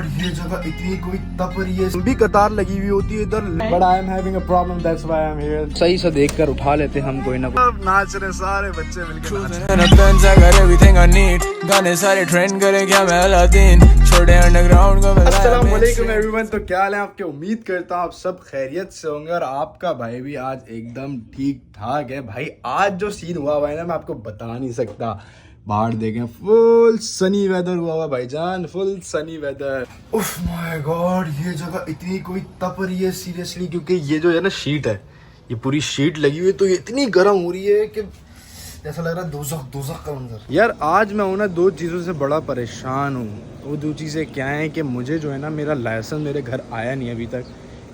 God, ये जगह इतनी कोई तप रही है, भी कतार लगी हुई होती है इधर, but I am having a problem, that's why I am here. सही से देखकर उठा लेते हम कोई ना कोई। अब नाच रहे सारे बच्चे मिलकर गाने सारे ट्रेंड करे क्या मैं अलादीन छोड़े अंडरग्राउंड को। अस्सलाम वालेकुम एवरीवन, तो क्या हाल है आपके? उम्मीद करता हूँ आप सब खैरियत से होंगे और आपका भाई भी आज एकदम ठीक ठाक है। भाई आज जो सीन हुआ है ना, मैं आपको बता नहीं सकता। बाहर देखें, फुल सनी वेदर हुआ हुआ भाईजान, फुल सनी वेदर। उफ माय गॉड, ये जगह इतनी कोई तप रही है सीरियसली, क्योंकि ये जो है ना शीट है, ये पूरी शीट लगी हुई है, तो ये इतनी गर्म हो रही है कि ऐसा लग रहा है दोज़ख का मंजर। यार आज मैं हूँ ना, दो चीज़ों से बड़ा परेशान हूँ। वो दो चीज़ें क्या हैं कि मुझे जो है ना, मेरा लाइसेंस मेरे घर आया नहीं अभी तक,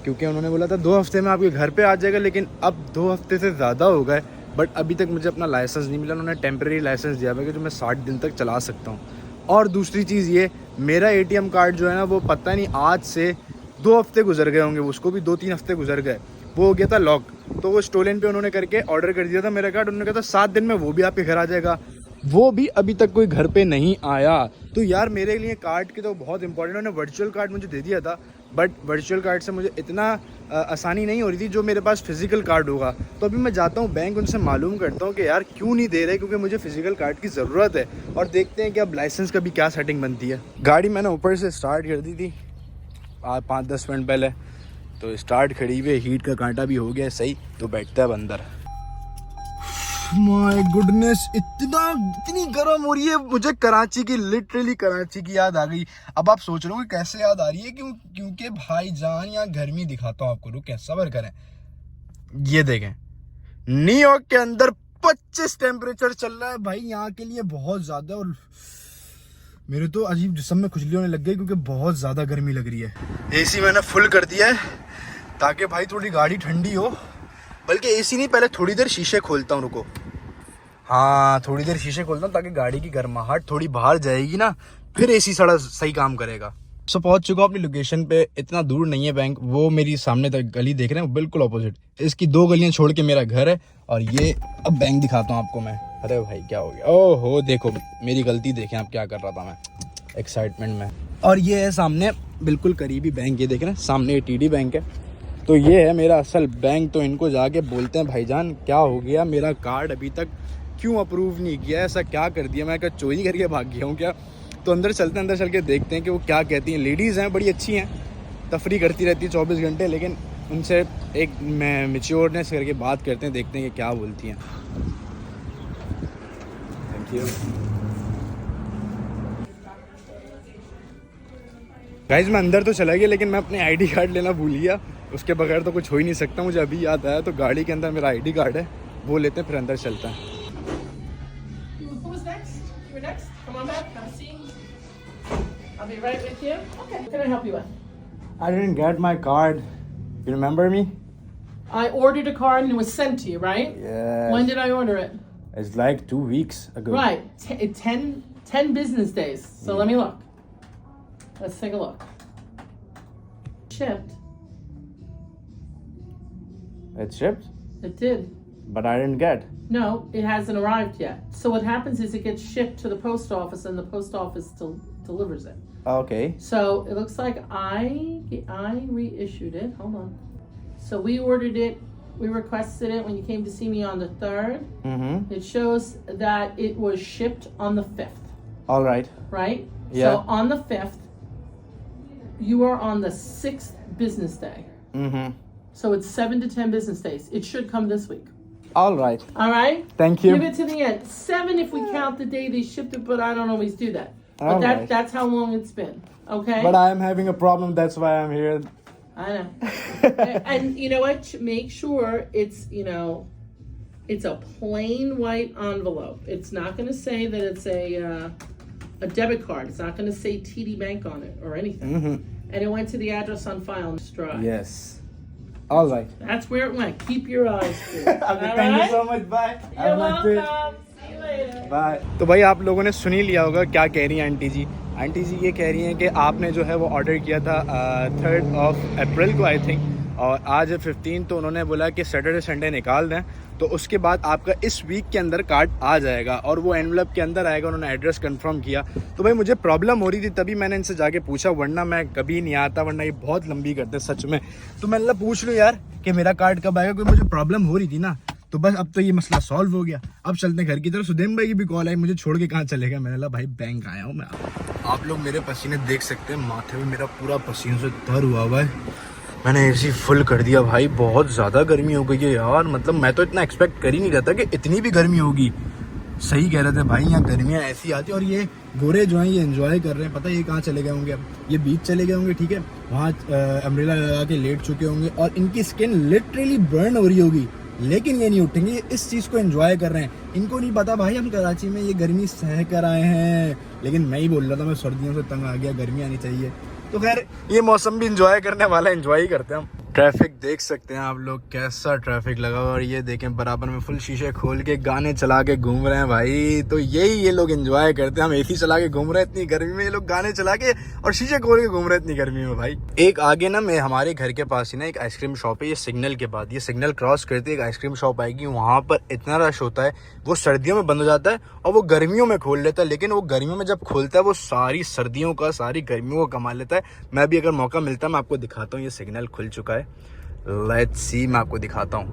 क्योंकि उन्होंने बोला था 2 हफ्ते में आपके घर पे आ जाएगा, लेकिन अब 2 हफ्ते से ज़्यादा हो गए, बट अभी तक मुझे अपना लाइसेंस नहीं मिला। उन्होंने टेम्प्रेरी लाइसेंस दिया है जो मैं 60 दिन तक चला सकता हूँ। और दूसरी चीज़ ये, मेरा ATM कार्ड जो है ना, वो पता नहीं आज से 2 हफ्ते गुजर गए होंगे, उसको भी 2-3 हफ्ते गुजर गए, वो हो गया था लॉक। तो वो स्टोलन पे उन्होंने करके ऑर्डर कर दिया था मेरा कार्ड। उन्होंने कहा था 7 दिन में वो भी आपके घर आ जाएगा, वो भी अभी तक कोई घर पे नहीं आया। तो यार मेरे लिए कार्ड की तो बहुत इंपॉर्टेंट। उन्होंने वर्चुअल कार्ड मुझे दे दिया था, बट वर्चुअल कार्ड से मुझे इतना आसानी नहीं हो रही थी जो मेरे पास फिजिकल कार्ड होगा। तो अभी मैं जाता हूँ बैंक, उनसे मालूम करता हूँ कि यार क्यों नहीं दे रहे, क्योंकि मुझे फिजिकल कार्ड की ज़रूरत है। और देखते हैं कि अब लाइसेंस का भी क्या सेटिंग बनती है। गाड़ी मैंने ऊपर से स्टार्ट कर दी थी 5-10 मिनट पहले, तो स्टार्ट खड़ी हुई, हीट का कांटा भी हो गया सही, तो बैठता है अंदर। माय गुडनेस, इतनी गर्म हो रही है, मुझे कराची की, लिटरली कराची की याद आ गई। अब आप सोच रहे हो कि कैसे याद आ रही है, क्योंकि भाईजान यहाँ गर्मी दिखाता हूँ आपको, रुकें सब्र करें। ये देखें, न्यूयॉर्क के अंदर 25 टेम्परेचर चल रहा है भाई, यहाँ के लिए बहुत ज्यादा। और मेरे तो अजीब जिस्म में खुजली होने लग गई, क्योंकि बहुत ज्यादा गर्मी लग रही है। AC मैंने फुल कर दिया है ताकि भाई थोड़ी गाड़ी ठंडी हो। बल्कि AC नहीं, पहले थोड़ी देर शीशे खोलता हूँ, रुको। हाँ, थोड़ी देर शीशे खोलता हूँ ताकि गाड़ी की गर्माहट थोड़ी बाहर जाएगी ना, फिर AC सारा सही काम करेगा। सो पहुँच चुका हूँ अपनी लोकेशन पे। इतना दूर नहीं है बैंक, वो मेरी सामने तक गली देख रहे हैं, बिल्कुल ऑपोजिट। इसकी 2 गलियाँ छोड़ के मेरा घर है, और ये अब बैंक दिखाता हूँ आपको मैं। अरे भाई क्या हो गया, ओहो देखो मेरी गलती, देखें आप क्या कर रहा था मैं एक्साइटमेंट में। और ये है सामने बिल्कुल करीबी बैंक, ये देख रहे हैं सामने TD बैंक है। तो ये है मेरा असल बैंक। तो इनको जाके बोलते हैं भाईजान क्या हो गया, मेरा कार्ड अभी तक क्यों अप्रूव नहीं किया, ऐसा क्या कर दिया, मैं क्या चोरी करके भाग गया हूँ क्या? तो अंदर चलते हैं, अंदर चल के देखते हैं कि वो क्या कहती हैं। लेडीज़ हैं, बड़ी अच्छी हैं, तफरी करती रहती है 24 घंटे, लेकिन उनसे एक मैच्योरनेस करके बात करते हैं, देखते हैं कि क्या बोलती हैं। थैंक यू गाइज, मैं अंदर तो चला गया, लेकिन मैं अपने ID कार्ड लेना भूल गया। उसके बगैर तो कुछ हो ही नहीं सकता। मुझे अभी याद आया, तो गाड़ी के अंदर मेरा ID कार्ड है, वो लेते हैं, फिर अंदर चलता है। I didn't get my card. You remember me? I ordered a card and it was sent to you, right? Yes. When did I order it? It's like 2 weeks ago. Right. 10 business days. So let me look. Let's take a look. Shipped. It shipped? It did. But I didn't get. No, it hasn't arrived yet. So what happens is it gets shipped to the post office and the post office delivers it. Okay. So it looks like I reissued it. Hold on. So we ordered it. We requested it when you came to see me on the 3rd. Mm-hmm. It shows that it was shipped on the 5th. All right. Right? Yeah. So on the 5th, you are on the 6th business day. Mm-hmm. So it's 7 to 10 business days. It should come this week. All right. All right? Thank you. Give it to the end. 7 if we count the day they shipped it, but I don't always do that. But All right. that's how long it's been. Okay? But I am having a problem, that's why I'm here. I know. And you know what? Make sure it's, it's a plain white envelope. It's not going to say that it's a debit card. It's not going to say TD Bank on it or anything. Mm-hmm. And it went to the address on file in Strive. Yes. All right. That's where it went. Keep your eyes peeled. Okay, thank you so much. Bye. You're welcome. See you later. Bye. तो भाई आप लोगों ने सुन ही लिया होगा क्या कह रही हैं आंटी जी। आंटी जी ये कह रही हैं कि आपने जो है वो ऑर्डर किया था 3rd of April को आई थिंक, और आज 15, तो उन्होंने बोला कि सैटरडे संडे निकाल दें तो उसके बाद आपका इस वीक के अंदर कार्ड आ जाएगा और वो एनवलप के अंदर आएगा। उन्होंने एड्रेस कंफर्म किया। तो भाई मुझे प्रॉब्लम हो रही थी तभी मैंने इनसे जाके पूछा, वरना मैं कभी नहीं आता, वरना ये बहुत लंबी करते सच में। तो मैंने पूछ लूँ यार कि मेरा कार्ड कब आएगा, क्योंकि मुझे प्रॉब्लम हो रही थी ना। तो बस अब तो ये मसला सॉल्व हो गया। अब चलते हैं घर की तरफ। सुदेम भाई की भी कॉल आई, मुझे छोड़ के कहाँ चलेगा। मैंने कहा भाई बैंक आया हूँ मैं। आप लोग मेरे पसीने देख सकते हैं, माथे में मेरा पूरा पसीनों से तर हुआ हुआ है। मैंने एसी फुल कर दिया भाई, बहुत ज़्यादा गर्मी हो गई है यार। मतलब मैं तो इतना एक्सपेक्ट कर ही नहीं रहा था कि इतनी भी गर्मी होगी। सही कह रहे थे भाई, यहाँ गर्मियाँ ऐसी आती हैं। और ये गोरे जो हैं ये एंजॉय कर रहे हैं। पता है ये कहाँ चले गए होंगे, अब ये बीच चले गए होंगे, ठीक है, वहाँ अम्ब्रेला लगा के लेट चुके होंगे और इनकी स्किन लिटरली बर्न हो रही होगी, लेकिन ये नहीं उठेंगे, ये इस चीज़ को एंजॉय कर रहे हैं। इनको नहीं पता भाई हम कराची में ये गर्मी सह कर आए हैं। लेकिन मैं ही बोल रहा था मैं सर्दियों से तंग आ गया, गर्मी आनी चाहिए। तो खैर ये मौसम भी एंजॉय करने वाला, एंजॉय ही करते हैं हम। ट्रैफिक देख सकते हैं आप लोग, कैसा ट्रैफिक लगा हुआ। और ये देखें बराबर में फुल शीशे खोल के गाने चला के घूम रहे हैं भाई। तो यही ये लोग एंजॉय करते हैं। हम एसी चला के घूम रहे हैं इतनी गर्मी में, ये लोग गाने चला के और शीशे खोल के घूम रहे हैं इतनी गर्मी में भाई। एक आगे ना मैं हमारे घर के पास ही ना एक आइसक्रीम शॉप है। ये सिग्नल के बाद, ये सिग्नल क्रॉस करते एक आइसक्रीम शॉप आएगी। वहाँ पर इतना रश होता है, वो सर्दियों में बंद हो जाता है और वो गर्मियों में खोल लेता है। लेकिन वो गर्मियों में जब खोलता है वो सारी सर्दियों का, सारी गर्मियों को कमा लेता है। मैं भी अगर मौका मिलता है मैं आपको दिखाता हूँ। ये सिग्नल खुल चुका है, लेट्स सी, मैं आपको दिखाता हूँ।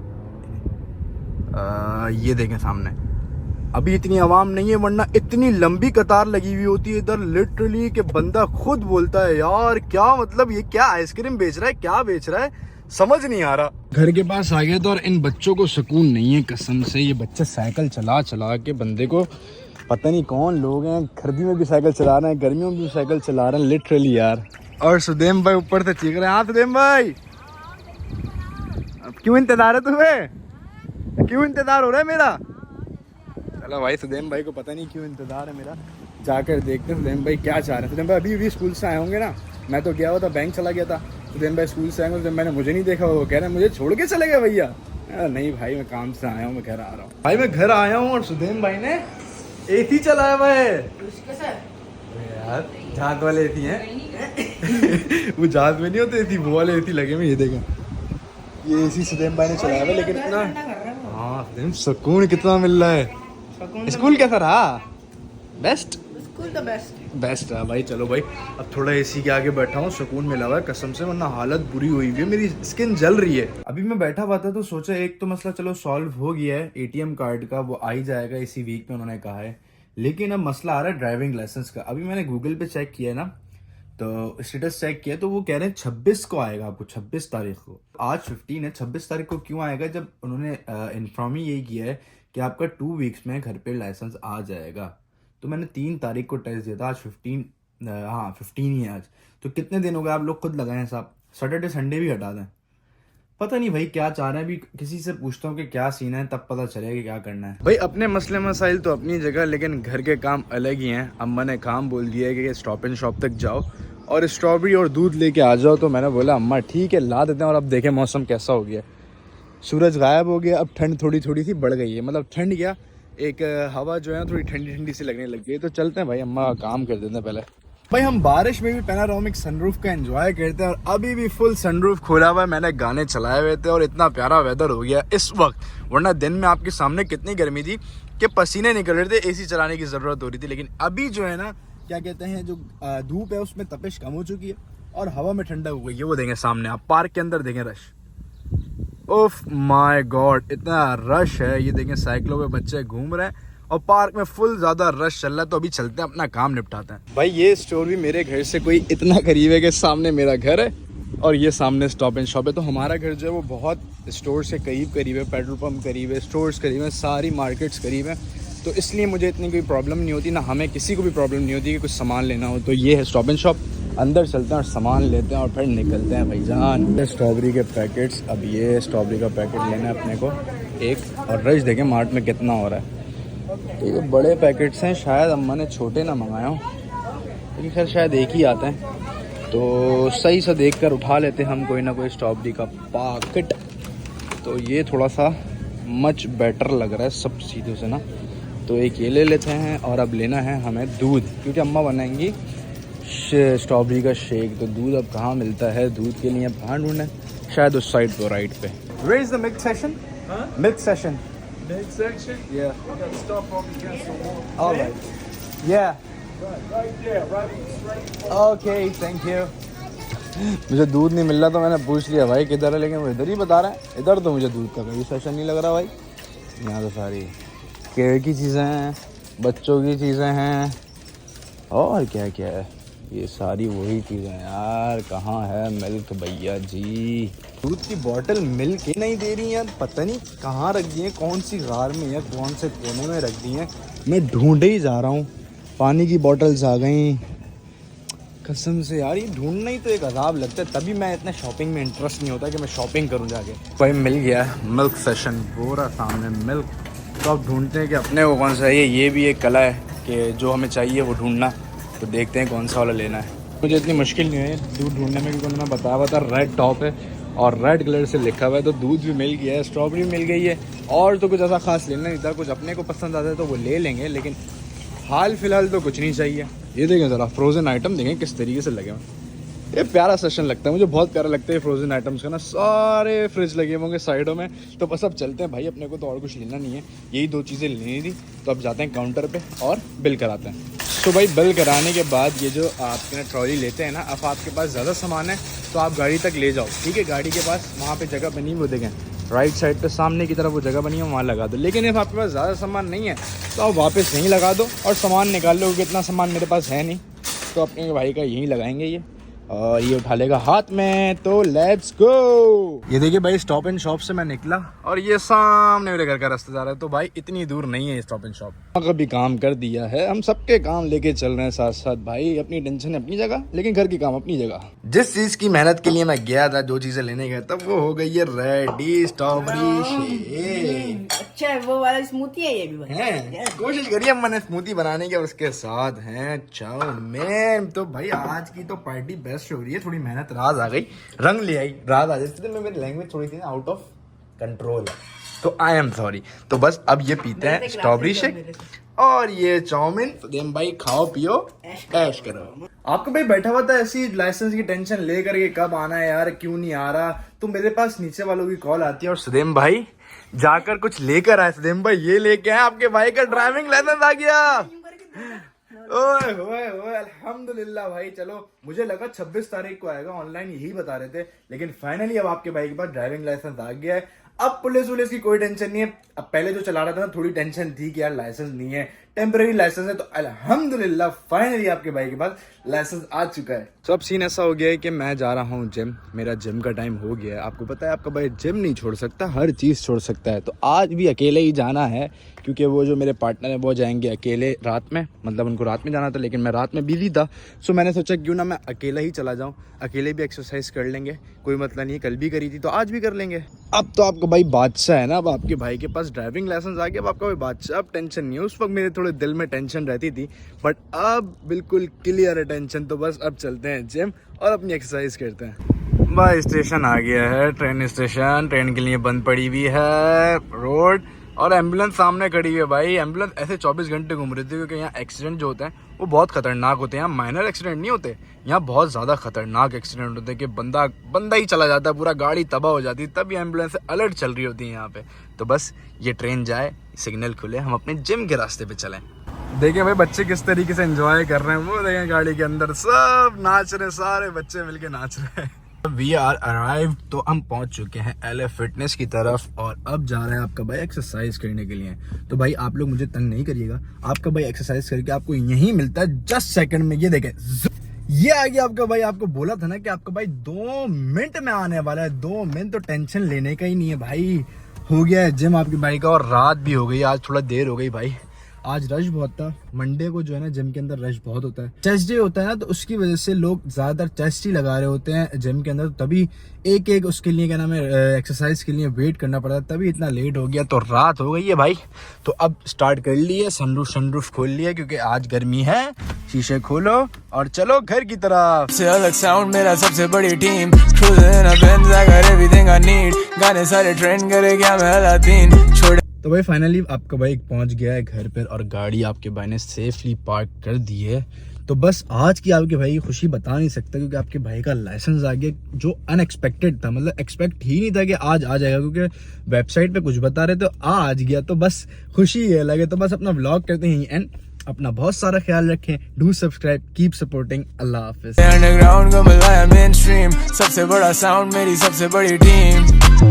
ये देखें सामने, अभी इतनी आवाम नहीं है, वरना इतनी लंबी कतार लगी हुई होती है इधर लिटरली कि बंदा खुद बोलता है यार क्या मतलब ये क्या आइसक्रीम बेच रहा है, क्या बेच रहा है, समझ नहीं आ रहा। घर के पास आ गए तो और इन बच्चों को सुकून नहीं है कसम से। ये बच्चे साइकिल चला चला के बंदे को, पता नहीं कौन लोग हैं, सर्दी में भी साइकिल चला रहे हैं, गर्मियों में भी साइकिल चला रहे हैं लिटरली यार। और सुदेम भाई ऊपर से चीख रहे हैं। हाँ सुदेम भाई, अब क्यों इंतजार है तुम्हें, क्यों इंतजार हो रहा है मेरा? चलो भाई, सुदेम भाई को पता नहीं क्यों इंतजार है मेरा, जाकर देखते हैं सुदेम भाई क्या चाह रहे हैं। सुदेम भाई अभी स्कूल से आए होंगे ना, मैं तो गया हुआ था, बैंक चला गया था। सुदेम भाई स्कूल से आएंगे, सुदेम भाई ने मुझे नहीं देखा, वो कह रहे हैं मुझे छोड़ के चले गए भैया। नहीं भाई मैं काम से आया हूँ, मैं घर आ रहा हूँ भाई, मैं घर आया हूँ। और सुदेम भाई ने एसी चलाया हुआ है यार, झांक वाले एसी हैं वो झांक में नहीं होते एसी, वो वाले एसी लगे हुए। ये देखें ये एसी सुदेम भाई ने चलाया हुआ, लेकिन इतना हाँ सुकून कितना मिल रहा है। स्कूल कैसा रहा? बेस्ट, स्कूल द बेस्ट रहा भाई। चलो भाई अब थोड़ा एसी के आगे बैठा हूँ, सुकून मिला हुआ है कसम से, वरना हालत बुरी हुई हुई है, मेरी स्किन जल रही है। अभी मैं बैठा हुआ था तो सोचा एक तो मसला चलो सॉल्व हो गया है, एटीएम कार्ड का वो आ ही जाएगा इसी वीक में उन्होंने कहा है। लेकिन अब मसला आ रहा है ड्राइविंग लाइसेंस का। अभी मैंने गूगल पे चेक किया ना, तो स्टेटस चेक किया तो वो कह रहे हैं 26 को आएगा आपको, 26 तारीख को। आज 15 है, 26 तारीख को क्यों आएगा जब उन्होंने इन्फॉर्म ही यही किया है कि आपका 2 वीक्स में घर पे लाइसेंस आ जाएगा। तो मैंने 3 तारीख को टेस्ट दिया था, आज 15 ही है आज। तो कितने दिन हो गए आप लोग खुद लगाएं हिसाब, सैटरडे संडे भी हटा दें। पता नहीं भाई क्या चाह रहे हैं, अभी किसी से पूछता हूँ कि क्या सीन है, तब पता चलेगा कि क्या करना है। भाई अपने मसले मसाइल तो अपनी जगह, लेकिन घर के काम अलग ही हैं। अम्मा ने काम बोल दिया है कि स्टॉप एंड शॉप तक जाओ और स्ट्रॉबेरी और दूध लेके आ जाओ। तो मैंने बोला अम्मा ठीक है ला देते हैं। और अब देखें मौसम कैसा हो गया, सूरज गायब हो गया, अब ठंड थोड़ी थोड़ी सी बढ़ गई है। मतलब ठंड क्या, एक हवा जो है थोड़ी ठंडी ठंडी सी लगने लग गई है। तो चलते हैं भाई, अम्मा काम कर देते हैं पहले। भाई हम बारिश में भी पैनारोमिक सनरूफ का एंजॉय करते हैं और अभी भी फुल सनरूफ खोला हुआ है। मैंने गाने चलाए हुए थे और इतना प्यारा वेदर हो गया इस वक्त, वरना दिन में आपके सामने कितनी गर्मी थी कि पसीने निकल रहे थे, एसी चलाने की ज़रूरत हो रही थी। लेकिन अभी जो है ना क्या कहते हैं, जो धूप है उसमें तपिश कम हो चुकी है और हवा में ठंडा हो गई है। वो देखें सामने, आप पार्क के अंदर देखें रश, ओफ माय गॉड इतना रश है। ये देखें साइकिलों पे बच्चे घूम रहे हैं और पार्क में फुल ज़्यादा रश चल रहा है। तो अभी चलते हैं, अपना काम निपटाते हैं। भाई ये स्टोर भी मेरे घर से कोई इतना करीब है कि सामने मेरा घर है और ये सामने स्टॉप एंड शॉप है। तो हमारा घर जो है वो बहुत स्टोर से करीब है, पेट्रोल पंप करीब है, स्टोर्स करीब है, सारी मार्केट्स करीब है। तो इसलिए मुझे इतनी कोई प्रॉब्लम नहीं होती, ना हमें किसी को भी प्रॉब्लम नहीं होती कि कुछ सामान लेना हो। तो ये है स्टॉप एंड शॉप, अंदर चलते हैं और सामान लेते हैं और फिर निकलते हैं भाईजान। स्ट्रॉबेरी के पैकेट्स, अब ये स्ट्रॉबेरी का पैकेट लेना है अपने को एक, और रश देखें मार्ट में कितना हो रहा है। तो ये बड़े पैकेट्स हैं, शायद अम्मा ने छोटे ना मंगाया हो, लेकिन खैर शायद एक ही आते हैं। तो सही सा देख कर उठा लेते हैं हम कोई ना कोई स्ट्रॉबेरी का पैकेट। तो ये थोड़ा सा मच बेटर लग रहा है सब चीज़ों से ना, तो एक ये ले लेते हैं। और अब लेना है हमें दूध, क्योंकि अम्मा बनाएंगी स्ट्रॉबेरी का शेक। तो दूध अब कहाँ मिलता है, दूध के लिए अब कहाँ ढूंढना है, शायद उस साइड पे राइट पे। Where is the milk session? Milk session Midsection? Yeah. You got stuff up against the wall. All right. Yeah. Right there, right straight. Okay, thank you. मुझे दूध नहीं मिल रहा तो मैंने पूछ लिया भाई किधर है, लेकिन वो इधर ही बता रहा है। इधर तो मुझे दूध का कोई सेशन नहीं लग रहा भाई। यहाँ तो सारी केयर की चीज़ें हैं, बच्चों की चीज़ें हैं, और क्या क्या है, ये सारी वही चीज़ें हैं यार। कहाँ है मिल्क भैया जी? दूध की बोतल मिल्क ही नहीं दे रही है, पता नहीं कहाँ रख दी है, कौन सी गार में है, कौन से कोने में रख दी है। मैं ढूंढे ही जा रहा हूँ। पानी की बोतल्स आ गई, कसम से यार ये ढूंढना ही तो एक अजाब लगता है। तभी मैं इतना शॉपिंग में इंटरेस्ट नहीं होता कि मैं शॉपिंग करूँ जाके। भाई मिल गया मिल्क सेशन, पूरा सामने मिल्क। तो अब ढूंढते हैं कि अपने को कौन सा है। ये भी एक कला है कि जो हमें चाहिए वो ढूंढना। तो देखते हैं कौन सा वाला लेना है। मुझे इतनी मुश्किल नहीं है दूध ढूंढने में, क्योंकि उन्होंने बताया हुआ था रेड टॉप है और रेड कलर से लिखा हुआ है। तो दूध भी मिल गया है, स्ट्रॉबेरी मिल गई है, और तो कुछ ऐसा खास लेना नहीं था। कुछ अपने को पसंद आता है तो वो ले लेंगे, लेकिन हाल फिलहाल तो कुछ नहीं चाहिए। ये देखें ज़रा फ्रोज़न आइटम देखें किस तरीके से लगे हुए। ये प्यारा सेशन लगता है मुझे, बहुत प्यारा लगता है फ्रोज़न आइटम्स का ना। सारे फ्रिज लगे होंगे साइडों में। तो बस अब चलते हैं भाई, अपने को तो और कुछ लेना नहीं है, यही दो चीज़ें लेनी थी। तो अब जाते हैं काउंटर पे और बिल कराते हैं। तो भाई बिल कराने के बाद ये जो आपके ना ट्रॉली लेते हैं ना, अब आपके पास ज़्यादा सामान है तो आप गाड़ी तक ले जाओ, ठीक है। गाड़ी के पास वहाँ पर जगह बनी, वो देखें राइट साइड पे सामने की तरफ वो जगह बनी है, वहाँ लगा दो। लेकिन if आपके पास ज़्यादा सामान नहीं है तो आप वापस यहीं लगा दो और सामान निकाल लो, क्योंकि इतना सामान मेरे पास है नहीं। तो अपने भाई का यहीं लगाएंगे ये, और ये उठा लेगा हाथ में। तो लेट्स गो। ये देखिए भाई स्टॉप एंड शॉप से मैं निकला और ये सामने मेरे घर का रास्ता जा रहा है। तो भाई इतनी दूर नहीं है स्टॉप एंड शॉप। कभी काम कर दिया है, हम सबके काम लेके चल रहे हैं साथ साथ भाई। अपनी टेंशन अपनी जगह, लेकिन घर की काम अपनी जगह। जिस चीज की मेहनत के लिए मैं गया था, जो चीजें लेने गया था, वो हो गई है रेडी स्ट्रॉबेरी शेक। अच्छा है, वो वाला स्मूथी है ये भी हैं, कोशिश करिए मैंने स्मूथी बनाने की। उसके साथ हैं चाउमीन। तो भाई आज की तो पार्टी बेस्ट हो रही है। थोड़ी मेहनत राज आ गई, रंग ले आई। राज आ जाती तो मेरी लैंग्वेज थोड़ी सी आउट ऑफ कंट्रोल है, तो आई एम सॉरी। तो बस अब ये पीते हैं स्ट्रॉबेरी शेक और ये चाउमीन। तो देम भाई खाओ पियो ऐश करो। आपको भाई बैठा हुआ था ऐसी लाइसेंस की टेंशन लेकर के कब आना है यार, क्यों नहीं आ रहा, तो मेरे पास नीचे वालों की कॉल आती है और सुदेम भाई जाकर कुछ लेकर आए। सुदेम भाई ये लेके आए, आपके भाई का ड्राइविंग लाइसेंस आ गया। ओए ओए ओए अल्हम्दुलिल्लाह भाई। चलो मुझे लगा 26 तारीख को आएगा, ऑनलाइन यही बता रहे थे, लेकिन फाइनली अब आपके भाई के पास ड्राइविंग लाइसेंस आ गया है। अब पुलिस की कोई टेंशन नहीं है। अब पहले जो चला रहा था ना, थोड़ी टेंशन थी कि यार लाइसेंस नहीं है, टेम्परेरी लाइसेंस है। तो अल्हम्दुलिल्लाह फाइनली आपके भाई के पास लाइसेंस आ चुका है। तो अब सीन ऐसा हो गया है कि मैं जा रहा हूँ जिम, मेरा जिम का टाइम हो गया है। आपको पता है आपका भाई जिम नहीं छोड़ सकता, हर चीज़ छोड़ सकता है। तो आज भी अकेले ही जाना है, क्योंकि वो जो मेरे पार्टनर है वो जाएंगे अकेले रात में, मतलब उनको रात में जाना था, लेकिन मैं रात में बिजी था। सो मैंने सोचा क्यों ना मैं अकेला ही चला जाऊँ, अकेले भी एक्सरसाइज कर लेंगे, कोई मतलब नहीं। कल भी करी थी तो आज भी कर लेंगे। अब तो आपका भाई बादशाह है ना, अब आपके भाई के पास ड्राइविंग लाइसेंस आ गया, अब आपका भाई बादशाह। अब टेंशन नहीं है। उस वक्त मेरे थोड़े दिल में टेंशन रहती थी, बट अब बिल्कुल क्लियर है टेंशन। तो बस अब चलते हैं जिम और अपनी एक्सरसाइज करते हैं। भाई स्टेशन आ गया है, ट्रेन स्टेशन। ट्रेन के लिए बंद पड़ी हुई है रोड, और एम्बुलेंस सामने खड़ी है भाई। एम्बुलेंस ऐसे 24 घंटे घूम रही थी, क्योंकि यहाँ एक्सीडेंट जो होते हैं वो बहुत खतरनाक होते हैं। यहाँ माइनर एक्सीडेंट नहीं होते, यहाँ बहुत ज़्यादा खतरनाक एक्सीडेंट होते हैं कि बंदा ही चला जाता है, पूरा गाड़ी तबाह हो जाती है। तब ये एम्बुलेंस अलर्ट चल रही होती है यहाँ पे। तो बस ये ट्रेन जाए, सिग्नल खुले, हम अपने जिम के रास्ते पे चलें। देखें भाई बच्चे किस तरीके से एंजॉय कर रहे हैं, वो देखें गाड़ी के अंदर सब नाच रहे, सारे बच्चे मिलके नाच रहे हैं। वी आर अराइव्ड, तो हम पहुंच चुके हैं LA फिटनेस की तरफ, और अब जा रहे हैं आपका भाई एक्सरसाइज करने के लिए। तो भाई आप लोग मुझे तंग नहीं करिएगा, आपका भाई एक्सरसाइज करके आपको यहीं मिलता है जस्ट सेकंड में। ये देखें ये आ गया आपका भाई। आपको बोला था ना कि आपका भाई 2 मिनट में आने वाला है। 2 मिनट तो टेंशन लेने का ही नहीं है भाई। हो गया है जिम आपके भाई का, और रात भी हो गई, आज थोड़ा देर हो गई भाई। आज रश बहुत था। मंडे को जो है ना जिम के अंदर रश बहुत होता है, चेस्ट डे होता है ना, तो उसकी वजह से लोग ज्यादातर चेस्ट ही लगा रहे होते हैं जिम के अंदर। तभी एक उसके लिए क्या नाम है एक्सरसाइज के लिए वेट करना पड़ा, तभी इतना लेट हो गया। तो रात हो गई है भाई। तो अब स्टार्ट कर लिए, सनरूफ खोल लिया, क्योंकि आज गर्मी है। शीशे खोलो और चलो घर की तरफ। से अलग साउंड मेरा सबसे बड़ी टीम, गाने सारे ट्रेंड करे क्या मैं लातीन छोड़। तो भाई फाइनली आपका भाई पहुंच गया है घर पर, और गाड़ी आपके भाई ने सेफली पार्क कर दी है। तो बस आज की आपके भाई की खुशी बता नहीं सकता, क्योंकि आपके भाई का लाइसेंस आ गया, जो अनएक्सपेक्टेड था, मतलब एक्सपेक्ट ही नहीं था कि आज आ जाएगा, क्योंकि वेबसाइट पे कुछ बता रहे तो आज गया, तो बस खुशी है लगे। तो बस अपना व्लॉग करते हैं एंड अपना बहुत सारा ख्याल रखें, do subscribe, keep supporting, Allah Hafiz. Underground को मिलाया मेन स्ट्रीम, सबसे बड़ा साउंड मेरी सबसे बड़ी टीम।